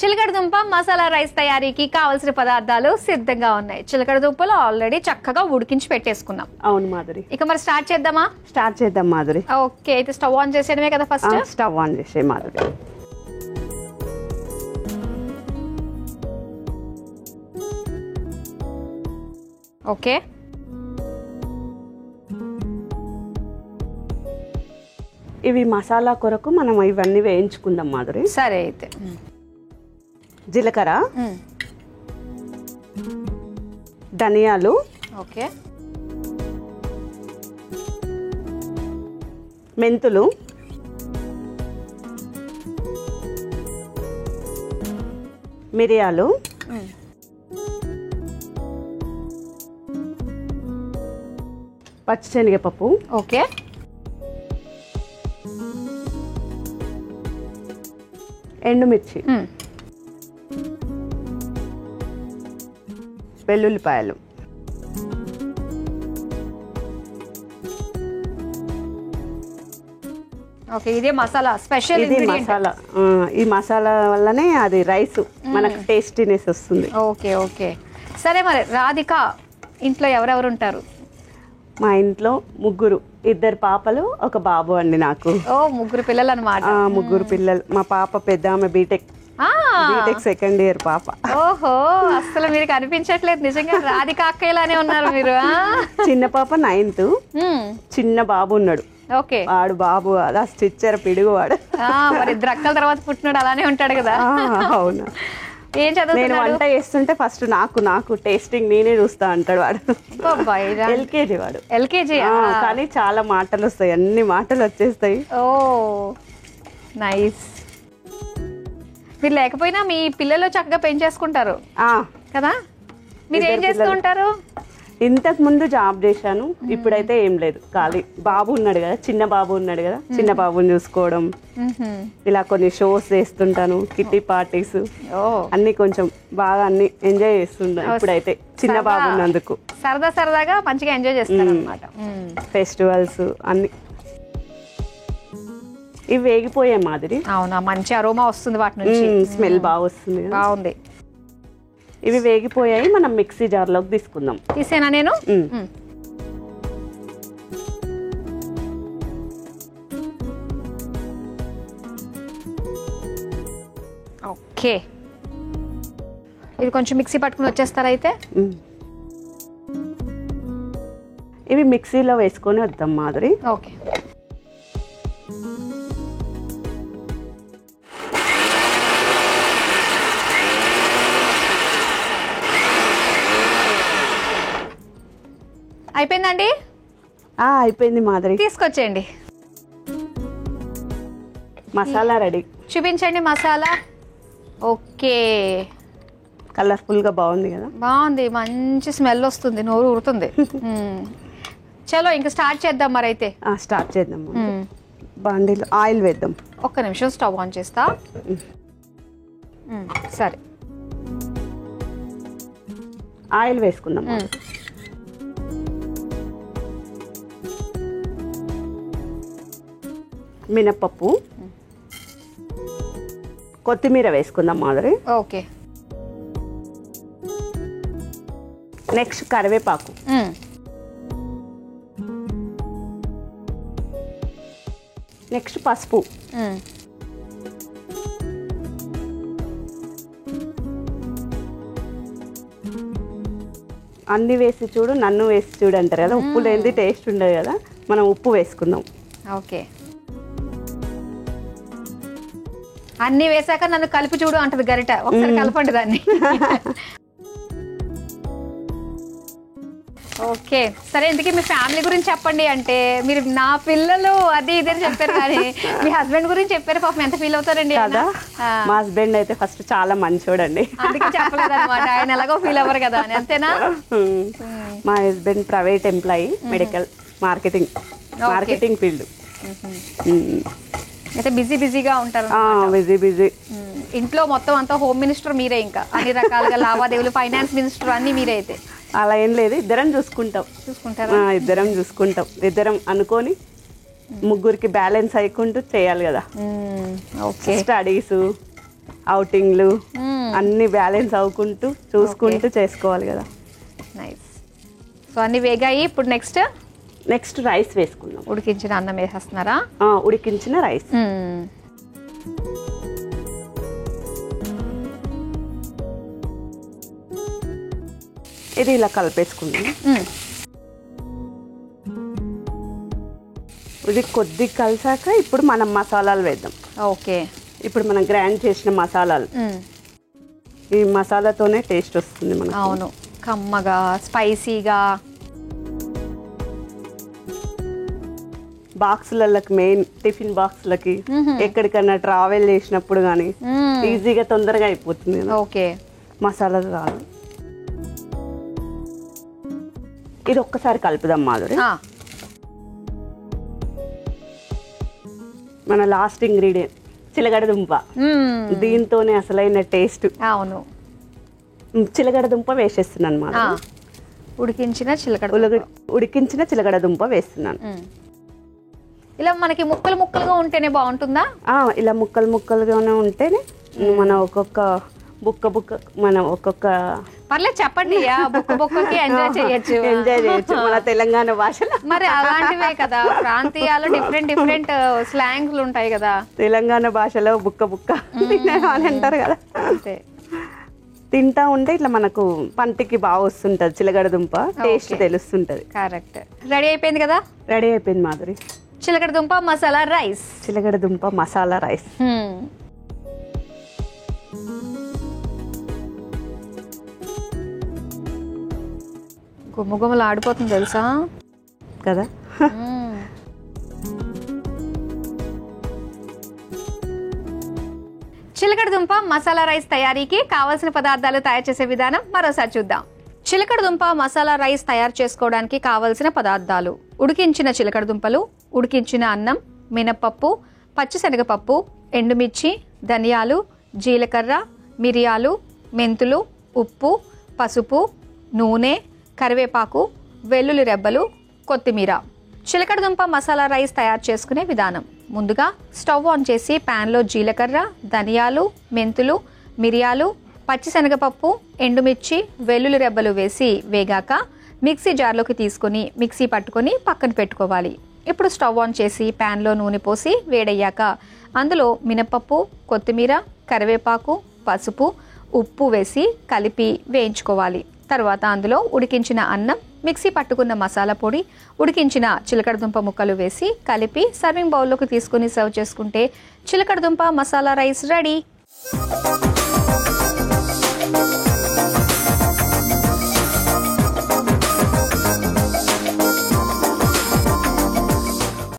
చిలకడ దుంప మసాలా రైస్ తయారీకి కావాల్సిన పదార్థాలు సిద్ధంగా ఉన్నాయి. చిలకడ దుంపలు ఆల్రెడీ చక్కగా ఉడికించి పెట్టేసుకున్నాం. అవును మాధురి. ఇక మరి స్టార్ట్ చేద్దామా? స్టార్ట్ చేద్దాం మాధురి. ఓకే, అయితే స్టవ్ ఆన్ చేసేయడమే కదా ఫస్ట్. స్టవ్ ఆన్ చేసే మాధురి. ఓకే, ఇవి మసాలా కొరకు మనం ఇవన్నీ వేయించుకుందాం మాధురి. సరే అయితే. జీలకర్ర, ధనియాలు, ఓకే, మెంతులు, మిరియాలు, పచ్చిశనగపప్పు, ఓకే, ఎండుమిర్చి, వెల్లుల్లిపాయలు, ఓకే. ఇదే మసాలా స్పెషల్ ఇంగ్రీడియెంట్. మసాలా. ఈ మసాలా వల్లనే అది రైస్ మనకు టేస్టీనెస్ వస్తుంది. Okay okay. సరే, మరి రాధిక ఇంట్లో ఎవరెవరు ఉంటారు? మా ఇంట్లో ముగ్గురు, 2 పాపలు, 1 బాబు అండి నాకు. ఓ, ముగ్గురు పిల్లలు అన్నమాట. ముగ్గురు పిల్లలు. మా పాప పెద్ద ఆమె బీటెక్ సెకండ్ ఇయర్ పాప. ఓహో, అసలు మీరు కనిపించట్లేదు, నిజంగా రాధిక అక్కయ్యలానే ఉన్నారు మీరు. చిన్న పాప 9th, చిన్న బాబు ఉన్నాడు. ఓకే, వాడు బాబు అదా స్టిచ్చర్ పిడుగు వాడు. మరి 2 అక్కల తర్వాత పుట్టినాడు, అలానే ఉంటాడు కదా. అవును. ఏం చదువు? నేను వంట చేస్తుంటే ఫస్ట్ నాకు టేస్టింగ్ నేనే చూస్తా అంటాడు వాడు. ఎల్కేజీ వాడు. ఎల్కేజీ, కానీ చాలా మాటలు వస్తాయి, అన్ని మాటలు వచ్చేస్తాయి. ఓ నైస్. మీరు లేకపోయినా మీ పిల్లలు చక్కగా పెంచేసుకుంటారు కదా. మీరు ఏం చేస్తూ ఉంటారు? ఇంతకు ముందు జాబ్ చేశాను, ఇప్పుడైతే ఏం లేదు, ఖాళీ. బాబు ఉన్నాడు కదా, చిన్న బాబు ఉన్నాడు కదా, చిన్న బాబుని చూసుకోవడం, ఇలా కొన్ని షోస్ చేస్తుంటాను, కిట్టి పార్టీస్ అన్ని కొంచెం బాగా అన్ని ఎంజాయ్ చేస్తుంటాను ఇప్పుడైతే, చిన్న బాబు ఉన్నందుకు. సరదాగా మంచిగా ఎంజాయ్ చేస్తారు అన్నమాట. ఫెస్టివల్స్ అన్ని. ఇవి వేగిపోయాయి మాదిరి. అవునా, మంచి అరోమా వస్తుంది వాటి నుంచి, స్మెల్ బాగా వస్తుంది. బాగుంది. ఇవి వేగిపోయాయి, మనం మిక్సీ జార్లోకి తీసుకుందాం. తీసేనా నేను? ఓకే, ఇది కొంచెం మిక్సీ పట్టుకుని వచ్చేస్తారా అయితే? ఇవి మిక్సీలో వేసుకొని వద్దాం మాధురి. ఓకే, అయిపోయిందండి. అయిపోయింది మాధురి, తీసుకొచ్చేయండి. మసాలా రెడీ. చూపించండి మసాలా. ఓకే, కలర్ఫుల్ గా బాగుంది కదా. బాగుంది, మంచి స్మెల్ వస్తుంది, నోరు ఊరుతుంది. చలో ఇంకా స్టార్ట్ చేద్దాం మరి అయితే. స్టార్ట్ చేద్దాం. బాండీలో ఆయిల్ వేద్దాం. ఒక్క నిమిషం స్టవ్ ఆన్ చేస్తా. సరే, ఆయిల్ వేసుకుందాం. మినపప్పు, కొత్తిమీర వేసుకుందాం మాధురి. ఓకే, నెక్స్ట్ కరివేపాకు, నెక్స్ట్ పసుపు, అన్ని వేసి చూడు నన్ను వేసి చూడు అంటారు కదా, ఉప్పు లేనిది టేస్ట్ ఉండదు కదా, మనం ఉప్పు వేసుకుందాం. ఓకే, అన్ని వేసాక నన్ను కలిపి చూడు అంటది గరిట, ఒకసారి కలపండి దాన్ని. ఓకే, సరే. ఇంతకీ మీ ఫ్యామిలీ గురించి చెప్పండి. అంటే మీరు నా పిల్లలు అది ఇది అని చెప్పారు, కానీ మీ హస్బెండ్ గురించి చెప్పారు, పాపం ఎంత ఫీల్ అవుతారండి కదా. మా హస్బెండ్ అయితే ఫస్ట్ చాలా మంచోడండి, అందుకే చెప్పలేదు అనమాట. ఆయన ఎలాగో ఫీల్ అవ్వరు కదా అని, అంతేనా? మా husband private employee, medical marketing field. అయితే బిజీగా ఉంటారు. బిజీ. ఇంట్లో మొత్తం అంతా హోమ్ మినిస్టర్ మీరే, ఇంకా అన్ని రకాలుగా లావాదేవీలు, ఫైనాన్స్ మినిస్టర్ అన్ని మీరే అయితే. అలా ఏం లేదు, ఇద్దరం చూసుకుంటాం. ఇద్దరం చూసుకుంటాం. ఇద్దరం అనుకొని ముగ్గురికి బ్యాలెన్స్ అయ్యకుంటూ చేయాలి కదా. ఓకే. స్టడీస్, అవుటింగ్లు అన్ని బ్యాలెన్స్ అవ్వకుంటూ చూసుకుంటూ చేసుకోవాలి కదా. నైస్. సో అన్ని వేగాయి. ఇప్పుడు నెక్స్ట్ రైస్ వేసుకుందాం. ఉడికించిన అన్నం వేసేస్తున్నారా? ఉడికించిన రైస్. ఇది ఇలా కలిపేసుకుందాం. ఇది కొద్ది కలిసాక ఇప్పుడు మనం మసాలాలు వేద్దాం. ఓకే. ఇప్పుడు మనం గ్రైండ్ చేసిన మసాలాలు, ఈ మసాలాతోనే టేస్ట్ వస్తుంది మనకు. అవును, కమ్మగా స్పైసీగా. బాక్సులకి, మెయిన్ టిఫిన్ బాక్సులకి, ఎక్కడికన్నా ట్రావెల్ చేసినప్పుడు కానీ ఈజీగా తొందరగా అయిపోతుంది. ఓకే. మసాలాలు రాదు. ఇది ఒక్కసారి కలుపుదాం మాధురి. మన లాస్ట్ ఇంగ్రీడియంట్ చిలగడ దుంప. దీంతోనే అసలైన టేస్ట్. అవును, చిలగడ దుంప వేసేస్తున్నాను అన్నమాట. ఉడికించిన చిలగడ దుంప వేస్తున్నాను. ఇలా మనకి ముక్కలు ముక్కలుగా ఉంటేనే బాగుంటుందా? ఇలా ముక్కలు ముక్కలుగానే ఉంటేనే మనం ఒక్కొక్క పర్లేదు చెప్పండి. బుక్కకి ఎంజాయ్ చేయొచ్చు మన తెలంగాణ భాషలో. మరి అలాంటివే కదా, ప్రాంతీయాలు డిఫరెంట్ స్లాంగ్లు ఉంటాయి కదా. తెలంగాణ భాషలో బుక్క అని అంటారు కదా. తింటా ఉంటే ఇట్లా మనకు పంటికి బాగా వస్తుంటది చిలగడ దుంప టేస్ట్ తెలుస్తుంటది. కరెక్ట్. రెడీ అయిపోయింది కదా? రెడీ అయిపోయింది మాధురి. చిలగడ దుంప మసాలా రైస్. చిలగడ దుంప మసాలా రైస్. గుమ్మగుమ్మలు ఆడిపోతుంది తెలుసా కదా. చిలకడ దుంప మసాలా రైస్ తయారీకి కావాల్సిన పదార్థాలు తయారు చేసే విధానం మరోసారి చూద్దాం. చిలకడ దుంప మసాలా రైస్ తయారు చేసుకోవడానికి కావలసిన పదార్థాలు: ఉడికించిన చిలకడ దుంపలు, ఉడికించిన అన్నం, మినపప్పు, పచ్చిశనగపప్పు, ఎండుమిర్చి, ధనియాలు, జీలకర్ర, మిరియాలు, మెంతులు, ఉప్పు, పసుపు, నూనె, కరివేపాకు, వెల్లుల్లి రెబ్బలు, కొత్తిమీర. చిలకడ దుంప మసాలా రైస్ తయారు చేసుకునే విధానం: ముందుగా స్టవ్ ఆన్ చేసి ప్యాన్లో జీలకర్ర, ధనియాలు, మెంతులు, మిరియాలు, పచ్చిశనగపప్పు, ఎండుమిర్చి, వెల్లుల్లి రెబ్బలు వేసి వేగాక మిక్సీ జార్లోకి తీసుకొని మిక్సీ పట్టుకొని పక్కన పెట్టుకోవాలి. ఇప్పుడు స్టవ్ ఆన్ చేసి ప్యాన్లో నూనె పోసి వేడయ్యాక అందులో మినపప్పు, కొత్తిమీర, కరివేపాకు, పసుపు, ఉప్పు వేసి కలిపి వేయించుకోవాలి. తర్వాత అందులో ఉడికించిన అన్నం, మిక్సీ పట్టుకున్న మసాలా పొడి, ఉడికించిన చిలకడ దుంప ముక్కలు వేసి కలిపి సర్వింగ్ బౌల్లోకి తీసుకుని సర్వ్ చేసుకుంటే చిలకడ దుంప మసాలా రైస్ రెడీ.